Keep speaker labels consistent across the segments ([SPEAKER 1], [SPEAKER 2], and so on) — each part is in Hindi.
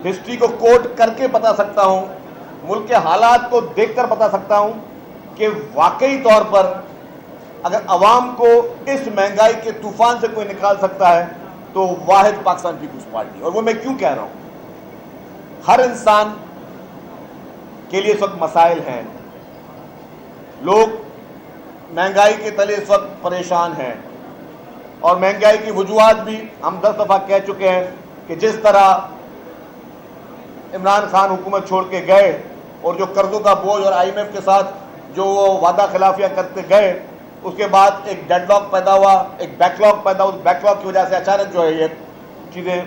[SPEAKER 1] हिस्ट्री को कोट करके बता सकता हूं, मुल्क के हालात को देखकर बता सकता हूं कि वाकई तौर पर अगर अवाम को इस महंगाई के तूफान से कोई निकाल सकता है तो वाहिद पाकिस्तान पीपुल्स पार्टी। और वो मैं क्यों कह रहा हूं, हर इंसान के लिए इस वक्त मसाइल हैं, लोग महंगाई के तले इस वक्त परेशान हैं और महंगाई की वजूहात भी हम 10 दफा कह चुके हैं कि जिस तरह इमरान खान हुकूमत छोड़ के गए और जो कर्जों का बोझ और IMF के साथ जो वो वादा खिलाफियाँ करते गए, उसके बाद एक डेडलॉक पैदा हुआ, एक बैकलॉग पैदा हुआ। उस बैकलॉग की वजह से अचानक जो है ये चीज़ें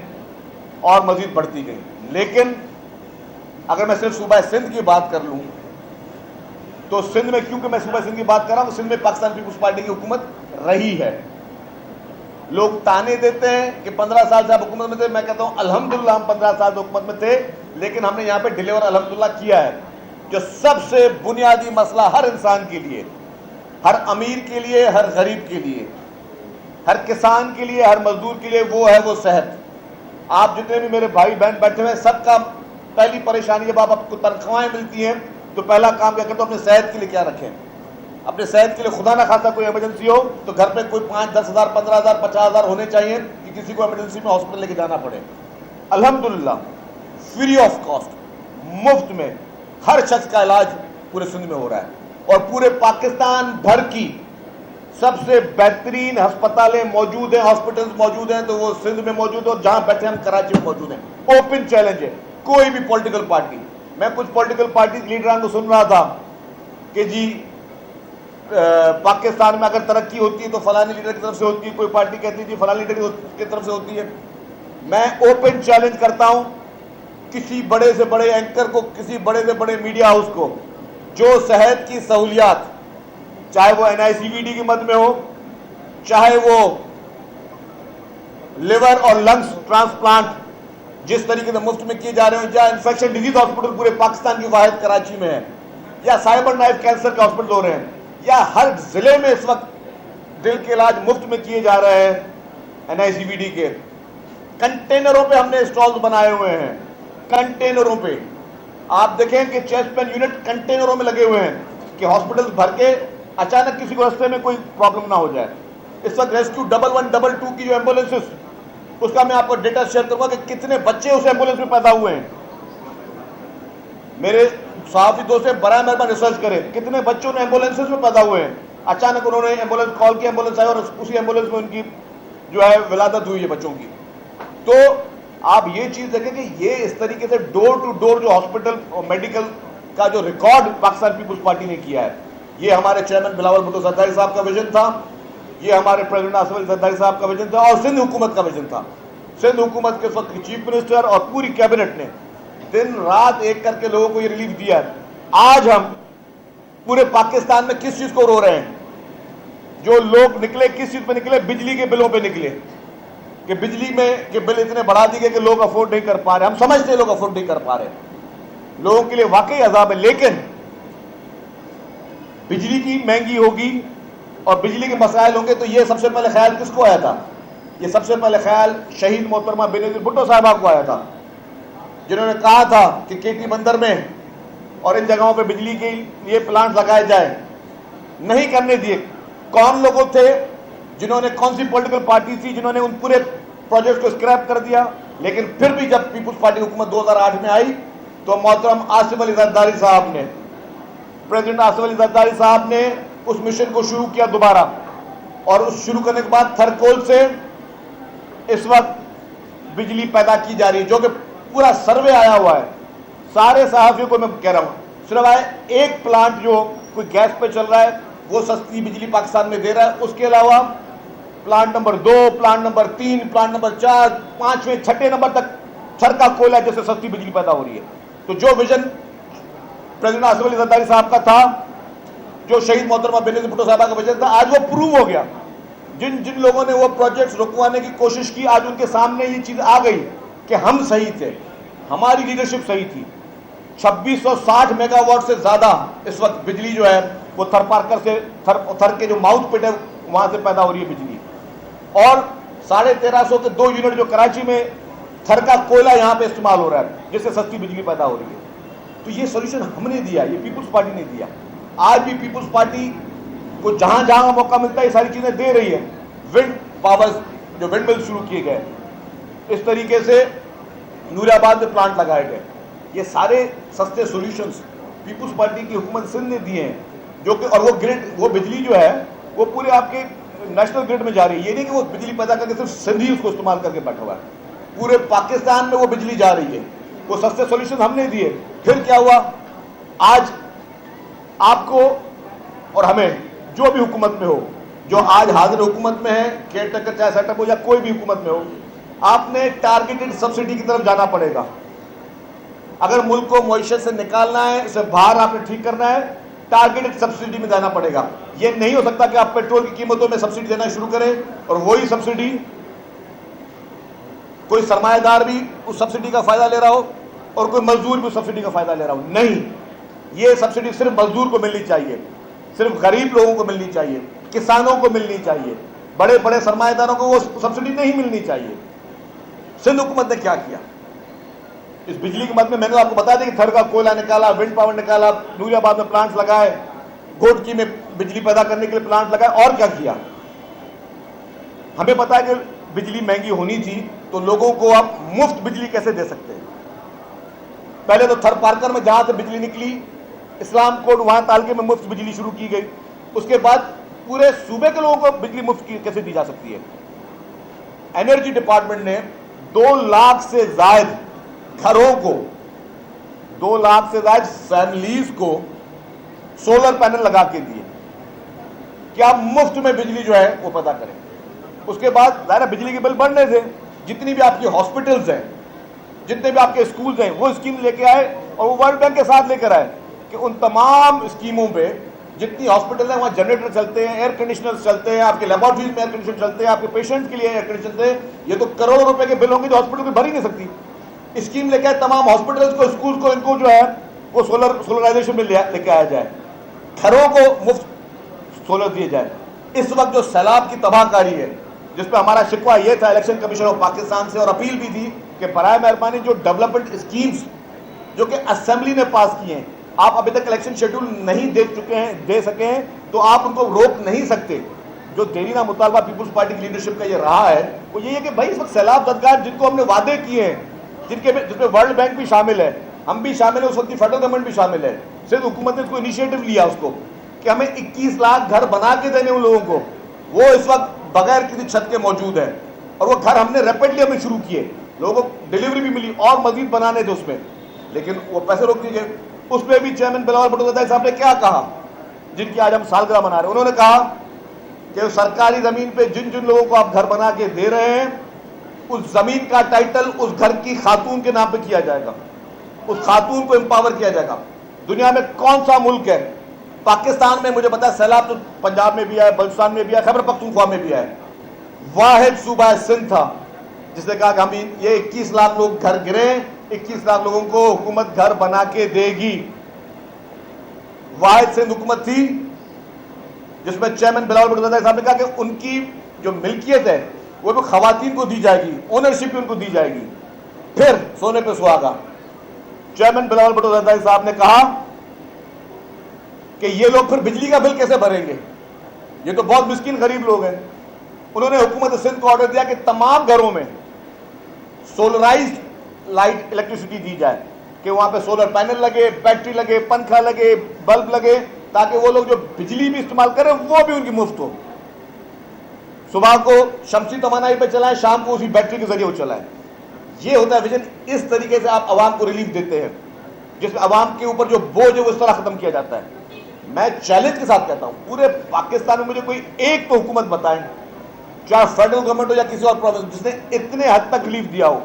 [SPEAKER 1] और मजीद बढ़ती गई। लेकिन अगर मैं सिर्फ सूबा सिंध की बात कर लूँ तो सिंध में, क्योंकि मैं सूबा सिंध की बात कर रहा हूँ, सिंध में पाकिस्तान पीपुल्स पार्टी की हुकूमत रही है। लोग ताने देते हैं कि 15 साल से आप हुकूमत में थे, मैं कहता हूं अल्हम्दुलिल्लाह हम 15 साल से हुकूमत में थे, लेकिन हमने यहां पे डिलीवर अल्हम्दुलिल्लाह किया है। जो सबसे बुनियादी मसला हर इंसान के लिए, हर अमीर के लिए, हर गरीब के लिए, हर किसान के लिए, हर मजदूर के लिए, वो है वो सेहत। आप जितने भी मेरे भाई बहन बैठे हुए हैं, सबका पहली परेशानी, जब आपको तनख्वाहें मिलती हैं तो पहला काम क्या करते हो, अपने सेहत के लिए क्या रखें। अपने सेहत के लिए खुदा ना खासा कोई इमरजेंसी हो तो घर पे कोई 5-10 हज़ार, 15 हज़ार, 50 हज़ार होने चाहिए कि किसी को इमरजेंसी में हॉस्पिटल लेके जाना पड़े। अल्हम्दुलिल्लाह फ्री ऑफ कॉस्ट, मुफ्त में हर शख्स का इलाज पूरे सिंध में हो रहा है और पूरे पाकिस्तान भर की सबसे बेहतरीन अस्पतालें मौजूद हैं, हॉस्पिटल्स मौजूद हैं, तो वो सिंध में मौजूद है और जहां बैठे हम कराची में मौजूद हैं। ओपन चैलेंज है, कोई भी पॉलिटिकल पार्टी, मैं कुछ पॉलिटिकल पार्टी लीडरान को सुन रहा था कि जी पाकिस्तान में अगर तरक्की होती है तो फलानी लीडर की तरफ से होती है, कोई पार्टी कहती थी फलानी लीडर की तरफ से होती है। मैं ओपन चैलेंज करता हूं किसी बड़े से बड़े एंकर को, किसी बड़े से बड़े मीडिया हाउस को, जो सेहत की सहूलियात, चाहे वो NICVD की मद में हो, चाहे वो लिवर और लंग्स ट्रांसप्लांट जिस तरीके से मुफ्त में किए जा रहे हैं, या इन्फेक्शन डिजीज हॉस्पिटल पूरे पाकिस्तान की वाहिद कराची में है, या साइबर नाइफ कैंसर का हॉस्पिटल हो रहे हैं, या हर जिले में इस वक्त दिल के इलाज मुफ्त में किए जा रहे हैं। NICVD के कंटेनरों पे हमने स्टॉल्स बनाए हुए हैं, कंटेनरों पे आप देखें कि चेस्ट पेन यूनिट कंटेनरों में लगे हुए हैं कि हॉस्पिटल भर के अचानक किसी को रास्ते में कोई प्रॉब्लम ना हो जाए। इस वक्त रेस्क्यू 1112 की जो एम्बुलेंसेस, उसका मैं आपको डेटा शेयर करूंगा कि कितने बच्चे उस एम्बुलेंस में पैदा हुए हैं। मेरे सहाफी दोस्त से बड़ा मेहरबान रिसर्च करें कितने बच्चों ने एम्बुलेंसेस में पैदा हुए हैं। अचानक उन्होंने एम्बुलेंस कॉल की, एम्बुलेंस आई और उसी एम्बुलेंस में उनकी जो है विलादत हुई है बच्चों की। तो आप ये चीज देखें कि ये इस तरीके से डोर टू डोर जो हॉस्पिटल और मेडिकल का जो रिकॉर्ड पाकिस्तान पीपुल्स पार्टी ने किया है, ये हमारे चेयरमैन बिलावल भुट्टो जरदारी साहब का विजन था, ये हमारे प्रेसिडेंट आसिफ अली जरदारी साहब का विजन था और सिंध हुकूमत का विजन था। सिंध हुकूमत के वक्त चीफ मिनिस्टर और पूरी कैबिनेट ने दिन रात एक करके लोगों को ये रिलीफ दिया है। आज हम पूरे पाकिस्तान में किस चीज को रो रहे हैं, जो लोग निकले किस चीज पे निकले, बिजली के बिलों पे निकले कि बिजली में के बिल इतने बढ़ा दिए कि लोग अफोर्ड नहीं कर पा रहे। हम समझते हैं लोग अफोर्ड नहीं कर पा रहे, लोगों के लिए वाकई अजाब है। लेकिन बिजली की महंगी होगी और बिजली के मसाइल होंगे तो ये सबसे पहले ख्याल किसको आया था? ये सबसे पहले ख्याल शहीद मोहतरमा बेनजीर भुट्टो साहबा को आया था, जिन्होंने कहा था कि KT बंदर में और इन जगहों पे बिजली के लिए प्लांट लगाए जाए, नहीं करने दिए। कौन लोगों थे जिन्होंने, कौन सी पॉलिटिकल पार्टी थी जिन्होंने उन पूरे प्रोजेक्ट को स्क्रैप कर दिया? लेकिन फिर भी जब पीपुल्स पार्टी हुकूमत 2008 में आई तो मोहतरम आसिफ अली जरदारी साहब ने, प्रेसिडेंट आसिफ अली जरदारी साहब ने उस मिशन को शुरू किया दोबारा, और उस शुरू करने के बाद थरकोल से इस वक्त बिजली पैदा की जा रही है, जो कि पूरा सर्वे आया हुआ है। सारे सहाफियों को मैं कह रहा हूं, सिर्फ एक प्लांट जो कोई गैस पे चल रहा है वो सस्ती बिजली पाकिस्तान में दे रहा है, उसके अलावा plant number 2, plant number 3, plant number 4, 5वें 6ठे नंबर तक छरका कोयला जैसे सस्ती बिजली पैदा हो रही है। तो जो विजन प्रेसिडेंट आसिफ अली जरदारी साहब का था, जो शहीद मोहतरमा बेनजीर भुट्टो साहब का विजन था, आज वो प्रूव हो गया। जिन जिन लोगों ने वो प्रोजेक्ट्स रुकवाने की कोशिश की, आज उनके सामने ये चीज आ गई कि हम सही थे, हमारी लीडरशिप सही थी। 2660 मेगावाट से ज्यादा इस वक्त बिजली जो है वो थरपारकर से थर के जो माउथ पिट है वहां से पैदा हो रही है बिजली, और 1350 के 2 यूनिट जो कराची में थर का कोयला यहां पे इस्तेमाल हो रहा है जिससे सस्ती बिजली पैदा हो रही है। तो ये सोल्यूशन हमने दिया, ये पीपुल्स पार्टी ने दिया। आज भी पीपुल्स पार्टी को जहां जहां मौका मिलता है ये सारी चीजें दे रही है। विंड पावर्स, जो विंड मिल शुरू किए गए, इस तरीके से नूरियाबाद में प्लांट लगाए गए, ये सारे सस्ते सॉल्यूशंस पीपुल्स पार्टी की हुकूमत सिंध ने दिए हैं, जो कि और वो ग्रिड, वो बिजली जो है वो पूरे आपके नेशनल ग्रिड में जा रही है। ये नहीं कि वो बिजली पैदा करके सिर्फ सिंध ही उसको इस्तेमाल करके बैठा हुआ है, पूरे पाकिस्तान में वो बिजली जा रही है। वो सस्ते सॉल्यूशन हमने दिए। फिर क्या हुआ, आज आपको और हमें, जो भी हुकूमत में हो, जो आज हाजिर हुकूमत में है, केयर टेकर चाहे सेटअप हो या कोई भी हुकूमत में हो, आपने टारगेटेड सब्सिडी की तरफ जाना पड़ेगा। अगर मुल्क को मईशत से निकालना है, इसे बाहर आपने ठीक करना है, टारगेटेड सब्सिडी में जाना पड़ेगा। यह नहीं हो सकता कि आप पेट्रोल की कीमतों में सब्सिडी देना शुरू करें और वही सब्सिडी कोई सरमायादार भी उस सब्सिडी का फायदा ले रहा हो और कोई मजदूर भी उस सब्सिडी का फायदा ले रहा हो। नहीं, ये सब्सिडी सिर्फ मजदूर को मिलनी चाहिए, सिर्फ गरीब लोगों को मिलनी चाहिए, किसानों को मिलनी चाहिए, बड़े बड़े सरमायादारों को वो सब्सिडी नहीं मिलनी चाहिए। सिंध हुकूमत ने क्या किया इस बिजली के मद में? मैंने आपको बता दिया कि थर का कोयला निकाला, विंड पावर निकाला, नूरियाबाद में प्लांट्स लगाए, घोटकी में बिजली पैदा करने के लिए प्लांट लगाए, और क्या किया? हमें पता है कि बिजली महंगी होनी थी, तो लोगों को आप मुफ्त बिजली कैसे दे सकते हैं? पहले तो थर पार्कर में जहां से बिजली निकली, इस्लाम कोट, वहां तालके में मुफ्त बिजली शुरू की गई। उसके बाद पूरे सूबे के लोगों को बिजली मुफ्त कैसे दी जा सकती है? एनर्जी डिपार्टमेंट ने 2 लाख से ज्यादा घरों को, 2 लाख से ज्यादा फैमिलीज को सोलर पैनल लगा के दिए कि आप मुफ्त में बिजली जो है वो पैदा करें। उसके बाद ज़ाहिर बिजली के बिल बढ़ने थे, जितनी भी आपकी हॉस्पिटल्स हैं, जितने भी आपके स्कूल्स हैं, वो स्कीम लेके आए और वो वर्ल्ड बैंक के साथ लेकर आए कि उन तमाम स्कीमों पे जितनी हॉस्पिटल है वहाँ जनरेटर चलते हैं, एयर कंडीशनर्स चलते हैं, आपके लेबोरेटरीज में एयर कंडीशनर चलते हैं, आपके पेशेंट्स के लिए एयर कंडीशनर चलते हैं। ये तो करोड़ों रुपए के बिल होंगे जो हॉस्पिटल में भर ही नहीं सकती। स्कीम लेके आए तमाम हॉस्पिटल्स को, स्कूल को, इनको जो है वो सोलराइजेशन में लेके आया जाए, घरों को मुफ्त सोलर दिए जाए। इस वक्त जो सैलाब की तबाहकारी है, जिस पर हमारा शिकवा यह था इलेक्शन कमीशन ऑफ पाकिस्तान से, और अपील भी थी कि बराए मेहरबानी जो डेवलपमेंट स्कीम्स जो कि असेंबली ने पास की हैं, आप अभी तक इलेक्शन शेड्यूल नहीं दे सके हैं, तो आप उनको रोक नहीं सकते। जो देरीना मुतालबा पीपुल्स पार्टी की लीडरशिप का ये रहा है वो ये है कि भाई इस वक्त सैलाब ज़दगार जिनको हमने वादे किए हैं, जिसमें वर्ल्ड बैंक भी शामिल है, हम भी शामिल है, उस वक्त की फेडरल गवर्नमेंट भी शामिल है, सिर्फ हुकूमत ने उसको इनिशिएटिव लिया उसको कि हमें 21 लाख घर बना के देने उन लोगों को, वो इस वक्त बगैर किसी छत के मौजूद है। और वो घर हमने रैपिडली हमें शुरू किए, लोगों को डिलीवरी भी मिली और मजीद बनाने थे उसमें, लेकिन वो पैसे रोक दिए गए। उस पर भी चेयरमैन बिलावल भुट्टो ज़रदारी साहब ने क्या कहा, जिनकी आज हम सालगिरह मना रहे हैं, उन्होंने कहा कि सरकारी ज़मीन पे जिन जिन लोगों को आप घर बना के दे रहे हैं, उस ज़मीन का टाइटल उस घर की खातून के नाम पे किया जाएगा, उस खातून को एम्पावर किया जाएगा। दुनिया में कौन सा मुल्क है, पाकिस्तान में मुझे पता है सैलाब तो पंजाब में भी आया, बलूचिस्तान में भी आया, खैबर पख्तूनख्वा में भी आया, वाहिद सूबा सिंध था जिसने कहा कि हम ये 21 लाख लोग घर गिरे, 21 लाख लोगों को हुकूमत घर बना के देगी। वाहिद सिंध हुकूमत थी जिसमें चेयरमैन बिलावल भुट्टो ज़रदारी साहब ने कहा कि उनकी जो मिल्कियत है वो भी खवातीन को दी जाएगी, ओनरशिप भी उनको दी जाएगी। फिर सोने पे सुहागा, चेयरमैन बिलावल भुट्टो ज़रदारी साहब ने कहा कि ये लोग फिर बिजली का बिल कैसे भरेंगे, ये तो बहुत मिस्किन गरीब लोग हैं। उन्होंने हुकूमत सिंध को ऑर्डर दिया कि तमाम घरों में सोलराइज्ड लाइट इलेक्ट्रिसिटी दी जाए, कि वहां पे सोलर पैनल लगे, बैटरी लगे, पंखा लगे, बल्ब लगे, ताकि वो लोग जो बिजली भी इस्तेमाल करें वो भी उनकी मुफ्त हो। सुबह को शमसी तवानाई पे चलाएं, शाम को उसी बैटरी के जरिए वो चलाएं। ये होता है विजन। इस तरीके से आप आवाम को रिलीफ देते हैं, जिसमें आवाम के ऊपर जो बोझ है वो इस तरह खत्म किया जाता है। मैं चैलेंज के साथ कहता हूं, पूरे पाकिस्तान में मुझे कोई एक तो हुकूमत बताएं, चाहे फेडरल गवर्नमेंट हो या किसी और प्रोविंस, जिसने इतने हद तक रिलीफ दिया हो।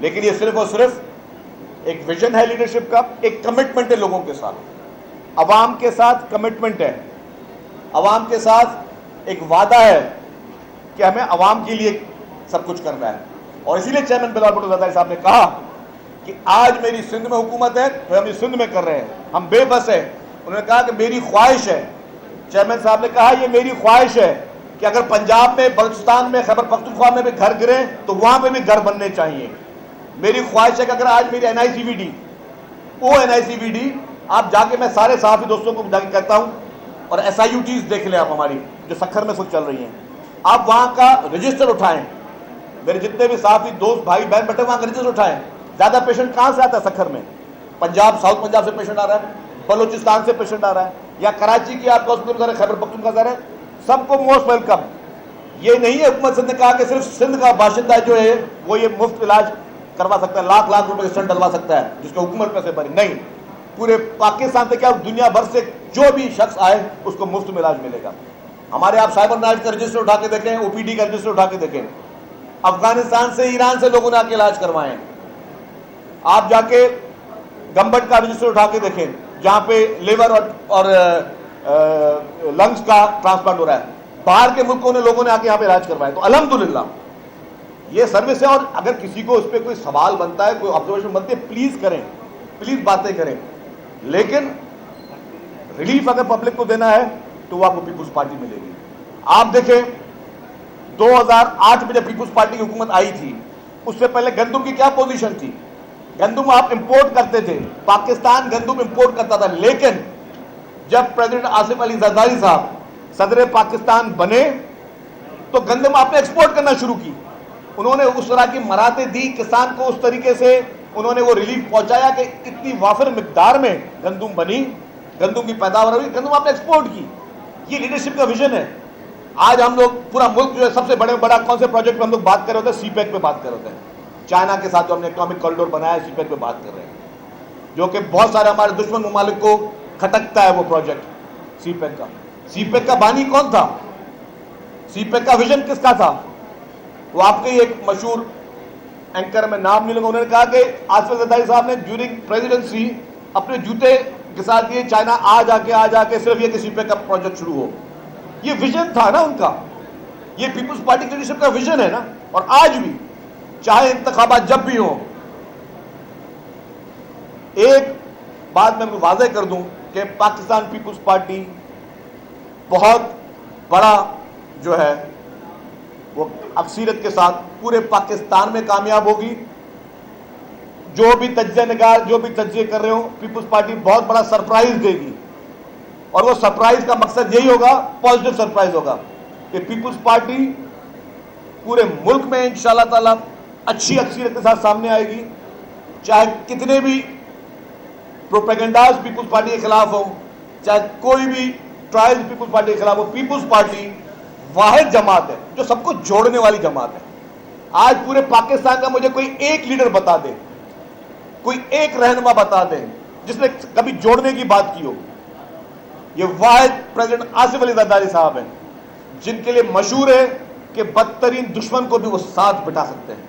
[SPEAKER 1] लेकिन ये सिर्फ और सिर्फ एक विजन है लीडरशिप का, एक कमिटमेंट है लोगों के साथ, अवाम के साथ कमिटमेंट है, अवाम के साथ एक वादा है कि हमें अवाम के लिए सब कुछ करना है। और इसीलिए चेयरमैन बिलावल भुट्टो ज़रदारी साहब ने कहा कि आज मेरी सिंध में हुकूमत है तो हम इस सिंध में कर रहे हैं, हम बेबस है। उन्होंने कहा कि मेरी ख्वाहिश है, चेयरमैन साहब ने कहा ये मेरी ख्वाहिश है कि अगर पंजाब में, बलूचिस्तान में, खैबर पख्तूनख्वा में भी घर गिरे तो वहां पे भी घर बनने चाहिए। मेरी ख्वाहिश है कि अगर आज मेरी NICVD, वो NICVD आप जाके, मैं सारे सहाफी दोस्तों को जाके कहता हूं, और SIUTs देख लें आप हमारी जो सखर में खुद चल रही हैं, आप वहां का रजिस्टर उठाएं। मेरे जितने भी सहाफी दोस्त भाई बहन बैठे वहां का रजिस्टर उठाएं। ज्यादा पेशेंट कहां से आता है सखर में? पंजाब, साउथ पंजाब से पेशेंट आ रहा है, बलूचिस्तान से पेशेंट आ रहा है, या कराची की आपका हॉस्पिटल, खैबर पख्तूनख्वा है, सबको मोस्ट वेलकम। ये नहीं है हुकूमत सिंध ने कहा कि सिर्फ सिंध का बाशिंदा जो है वो ये मुफ्त इलाज करवा सकता है, लाख लाख रुपए के स्टंट डलवा सकता है जिसको हुकूमत पैसे भरी। नहीं, पूरे पाकिस्तान से क्या दुनिया भर से जो भी शख्स आए उसको मुफ्त में इलाज मिलेगा। हमारे आप साइबर नाइट का रजिस्टर उठा के देखें, OPD का रजिस्टर उठा के देखें, अफगानिस्तान से, ईरान से लोगों ने आके इलाज करवाए। आप जाके गंबट का रजिस्टर उठा के देखें जहां पे लिवर और लंग्स का ट्रांसप्लांट हो रहा है, बाहर के मुल्कों ने लोगों ने आके यहाँ पे इलाज करवाए। तो अल्हम्दुलिल्लाह ये सर्विस है। और अगर किसी को उस पर कोई सवाल बनता है, कोई ऑब्जर्वेशन बनती है, प्लीज करें, प्लीज बातें करें, लेकिन रिलीफ अगर पब्लिक को देना है तो वो आपको पीपुल्स पार्टी मिलेगी। आप देखें 2008 में जब पीपुल्स पार्टी की हुकूमत आई थी, उससे पहले गंदुम की क्या पोजीशन थी? गंदुम आप इंपोर्ट करते थे, पाकिस्तान गंदुम इंपोर्ट करता था, लेकिन जब प्रेसिडेंट आसिफ अली जरदारी साहब सदर पाकिस्तान बने तो गंदम आपने एक्सपोर्ट करना शुरू की। उन्होंने उस तरह की मराहते दी किसान को, उस तरीके से उन्होंने वो रिलीफ पहुंचाया कि इतनी वाफिर मिकदार में गंदुम बनी, गंदुम की पैदावार हुई, गंदुम आपने एक्सपोर्ट की। ये लीडरशिप का विजन है। आज हम लोग पूरा मुल्क जो है, सबसे बड़ा कौन से प्रोजेक्ट पे हम लोग बात कर रहे होते हैं? CPEC पे बात कर रहे होते हैं। चाइना के साथ जो हमने इकोनॉमिक कॉरिडोर बनाया है, CPEC पे बात कर रहे हैं, जो कि बहुत सारे हमारे दुश्मन ममालिक को खटकता है वो प्रोजेक्ट CPEC का। CPEC का बानी कौन था? CPEC का विजन किसका था? वो आपके एक मशहूर एंकर, में नाम नहीं लूंगा, उन्होंने कहा कि आसिफ जरदारी साहब ने ड्यूरिंग प्रेसिडेंसी अपने जूते घिसा दिए चाइना आ जाके सिर्फ ये कि CPEC का प्रोजेक्ट शुरू हो। ये विजन था ना उनका, ये पीपुल्स पार्टी की लीडरशिप का विजन है ना। और आज भी चाहे इंतखाबात जब भी हो, एक बात मैं वाज़ेह कर दूं कि पाकिस्तान पीपुल्स पार्टी बहुत बड़ा जो है वो अक्सरियत के साथ पूरे पाकिस्तान में कामयाब होगी। जो भी तज्जिया निगार, जो भी तज्जिए कर रहे हो, पीपुल्स पार्टी बहुत बड़ा सरप्राइज देगी। और वो सरप्राइज का मकसद यही होगा, पॉजिटिव सरप्राइज होगा, कि पीपुल्स पार्टी पूरे मुल्क में इंशाअल्लाह ताला अच्छी अक्सरियत के साथ सामने आएगी। चाहे कितने भी प्रोपेगेंडाज पीपुल्स पार्टी के खिलाफ हो, चाहे कोई भी ट्रायल्स पीपुल्स पार्टी के खिलाफ हो, पीपुल्स पार्टी वाहिद जमात है जो सबको जोड़ने वाली जमात है। आज पूरे पाकिस्तान का मुझे कोई एक लीडर बता दे, कोई एक रहनुमा बता दे जिसने कभी जोड़ने की बात की हो। ये वाहिद प्रेसिडेंट आसिफ अली जरदारी साहब हैं, जिनके लिए मशहूर है कि बदतरीन दुश्मन को भी वो साथ बिठा सकते हैं,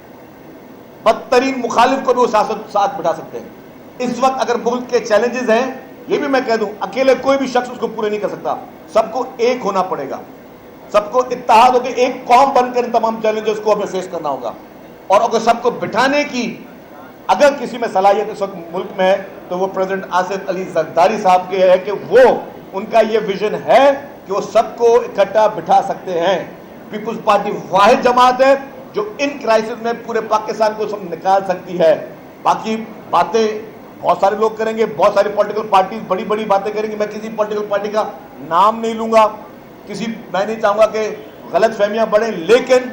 [SPEAKER 1] बदतरीन मुखालिफ को भी वो साथ बिठा सकते हैं। इस वक्त अगर मुल्क के चैलेंजेस हैं, ये भी मैं कह दूं, अकेले कोई भी शख्स उसको पूरे नहीं कर सकता, सबको एक होना पड़ेगा, सबको इत्तेहाद होकर एक कौम बनकर इन तमाम चैलेंजेस को हमें फेस करना होगा। और अगर सबको बिठाने की अगर किसी में सलाहियत इस वक्त मुल्क में है तो वो प्रेसिडेंट आसिफ अली जरदारी साहब के है कि वो, उनका ये विजन है कि वो सबको इकट्ठा बिठा सकते हैं। पीपुल्स पार्टी वाहिद जमात है जो इन क्राइसिस में पूरे पाकिस्तान को सब निकाल सकती है। बाकी बातें बहुत सारे लोग करेंगे, बहुत सारी पॉलिटिकल पार्टीज बड़ी बड़ी बातें करेंगी। मैं किसी पॉलिटिकल पार्टी का नाम नहीं लूंगा, मैं नहीं चाहूंगा कि गलत फहमियां बढ़े, लेकिन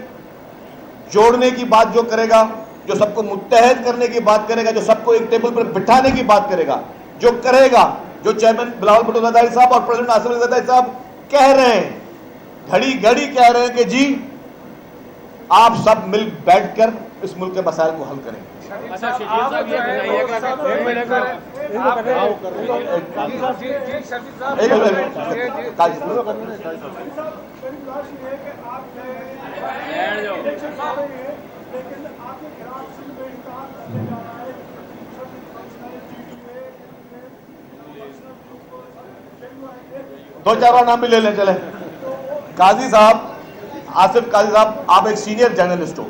[SPEAKER 1] जोड़ने की बात जो करेगा, जो सबको मुत्तहद करने की बात करेगा, जो सबको एक टेबल पर बिठाने की बात करेगा, जो करेगा, जो चेयरमैन बिलावल भुट्टो जरदारी साहब और प्रेसिडेंट आसिफ अली जरदारी साहब कह रहे हैं, घड़ी घड़ी कह रहे हैं कि जी आप सब मिल बैठकर इस मुल्क के मसाइल को हल करें।
[SPEAKER 2] अच्छा शकील साहब ये बताइएगा कि एक मिनट
[SPEAKER 1] दो चार बार नाम भी ले लें, चले। काजी साहब, आसिफ काजी साहब, आप एक सीनियर जर्नलिस्ट हो,